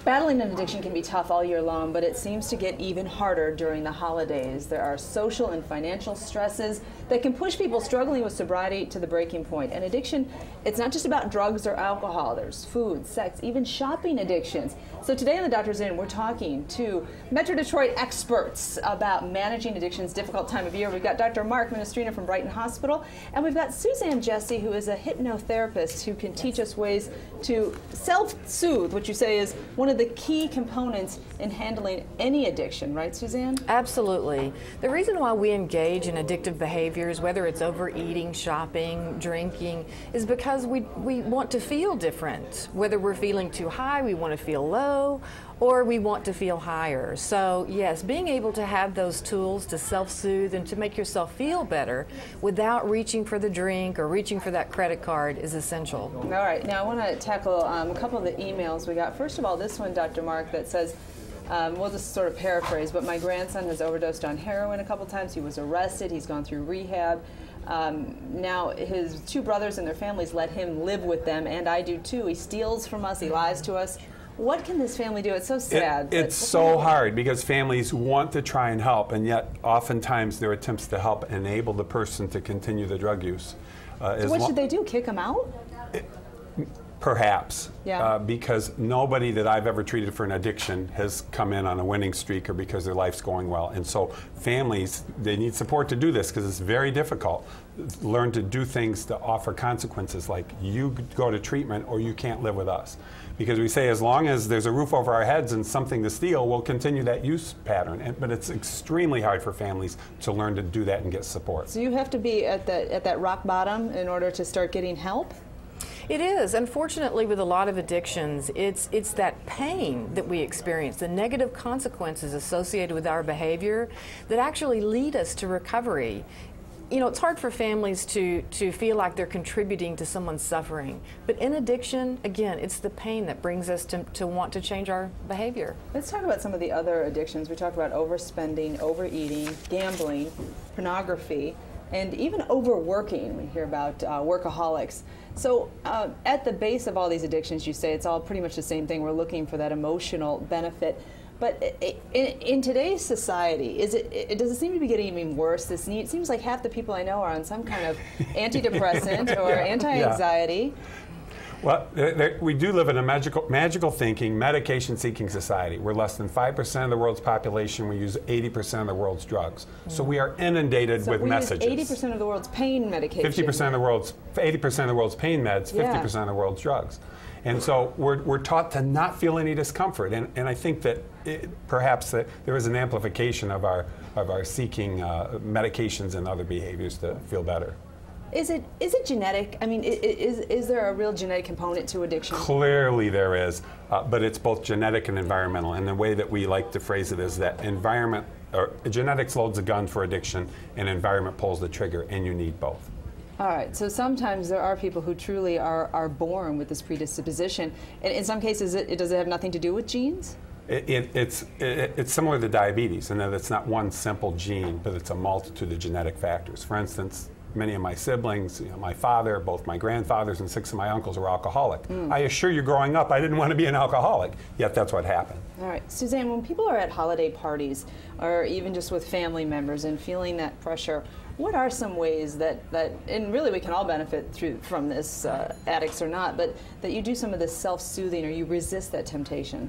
Battling an addiction can be tough all year long, but it seems to get even harder during the holidays. There are social and financial stresses that can push people struggling with sobriety to the breaking point. And addiction, it's not just about drugs or alcohol. There's food, sex, even shopping addictions. So today on the Doctor's In, we're talking to Metro Detroit experts about managing addiction's difficult time of year. We've got Dr. Mark Minestrina from Brighton Hospital, and we've got Suzanne Jessee, who is a hypnotherapist who can teach us ways to self-soothe, which you say is one of the key components in handling any addiction, right, Suzanne? Absolutely. The reason why we engage in addictive behaviors, whether it's overeating, shopping, drinking, is because we want to feel different. Whether we're feeling too high, we want to feel low, or we want to feel higher. So yes, being able to have those tools to self-soothe and to make yourself feel better without reaching for the drink or reaching for that credit card is essential. All right, now I want to tackle a couple of the emails we got. First of all, this one, Dr. Mark, that says, we'll just sort of paraphrase, but my grandson has overdosed on heroin a couple times. He was arrested. He's gone through rehab. Now his two brothers and their families let him live with them, and I do too. He steals from us. He lies to us. What can this family do? It's so sad. It's so hard because families want to try and help, and yet oftentimes their attempts to help enable the person to continue the drug use. So what should they do? Kick him out? Perhaps, yeah. Because nobody that I've ever treated for an addiction has come in on a winning streak or because their life's going well. And so families, they need support to do this because it's very difficult. Learn to do things to offer consequences like you go to treatment or you can't live with us. Because we say as long as there's a roof over our heads and something to steal, we'll continue that use pattern. But it's extremely hard for families to learn to do that and get support. So you have to be at that rock bottom in order to start getting help? It is. Unfortunately, with a lot of addictions, it's that pain that we experience, the negative consequences associated with our behavior that actually lead us to recovery. You know, it's hard for families to feel like they're contributing to someone's suffering. But in addiction, again, it's the pain that brings us to want to change our behavior. Let's talk about some of the other addictions. We talked about overspending, overeating, gambling, pornography, and even overworking. We hear about workaholics. So at the base of all these addictions, you say it's all pretty much the same thing. We're looking for that emotional benefit. But in today's society, does it seem to be getting even worse? It seems like half the people I know are on some kind of antidepressant or anti-anxiety. Well, we do live in a magical thinking, medication-seeking society. We're less than 5% of the world's population. We use 80% of the world's drugs. So we are inundated with messages. 80% of the world's pain medication. 80% of the world's pain meds, 50% of the world's drugs. And so we're taught to not feel any discomfort. And I think that perhaps there is an amplification of our seeking medications and other behaviors to feel better. Is it genetic? I mean, is there a real genetic component to addiction? Clearly there is, but it's both genetic and environmental. And the way that we like to phrase it is that genetics loads the gun for addiction and environment pulls the trigger, and you need both. All right, so sometimes there are people who truly are born with this predisposition. And in some cases, does it have nothing to do with genes? It's similar to diabetes in that it's not one simple gene, but it's a multitude of genetic factors. For instance, many of my siblings, my father, both my grandfathers and 6 of my uncles were alcoholic. I assure you, growing up, I didn't want to be an alcoholic, yet that's what happened. All right, Suzanne, when people are at holiday parties or even just with family members and feeling that pressure, what are some ways that and really we can all benefit from this, addicts or not, but that you do some of this self-soothing or you resist that temptation?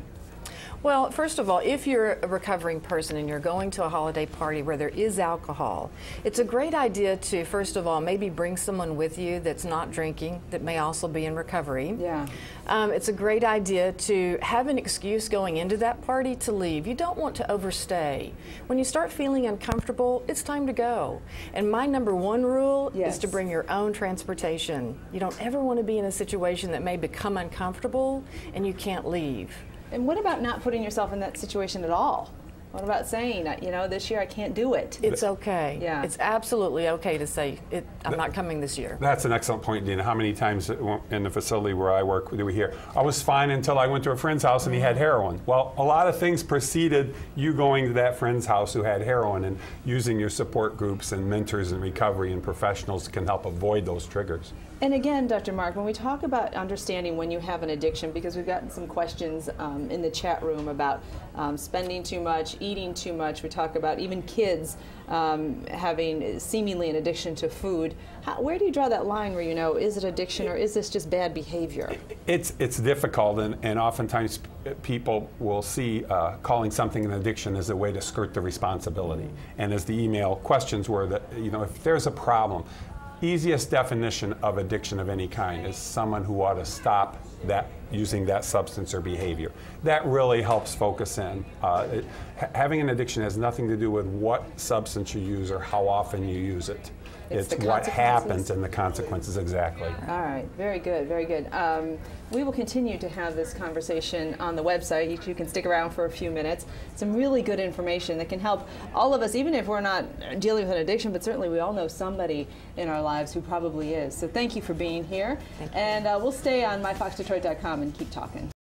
Well, first of all, if you're a recovering person and you're going to a holiday party where there is alcohol, it's a great idea to, first of all, maybe bring someone with you that's not drinking, that may also be in recovery. Yeah. It's a great idea to have an excuse going into that party to leave. You don't want to overstay. When you start feeling uncomfortable, it's time to go. And my #1 rule is to bring your own transportation. You don't ever want to be in a situation that may become uncomfortable and you can't leave. And what about not putting yourself in that situation at all? What about saying, this year I can't do it? It's okay. Yeah. It's absolutely okay to say, I'm not coming this year. That's an excellent point, Dina. How many times in the facility where I work do we hear, I was fine until I went to a friend's house and he had heroin. Well, a lot of things preceded you going to that friend's house who had heroin, and using your support groups and mentors in recovery and professionals can help avoid those triggers. And again, Dr. Mark, when we talk about understanding when you have an addiction, because we've gotten some questions in the chat room about spending too much, eating too much. We talk about even kids having seemingly an addiction to food. Where do you draw that line where you know, is it addiction or is this just bad behavior? It's difficult, and oftentimes people will see calling something an addiction as a way to skirt the responsibility. And as the email questions were that, you know, if there's a problem, easiest definition of addiction of any kind is someone who ought to stop using that substance or behavior. That really helps focus in. Having an addiction has nothing to do with what substance you use or how often you use it. It's what happens and the consequences, exactly. All right, very good, very good. We will continue to have this conversation on the website. You can stick around for a few minutes. Some really good information that can help all of us, even if we're not dealing with an addiction, but certainly we all know somebody in our lives who probably is. So thank you for being here. And we'll stay on myfoxdetroit.com and keep talking.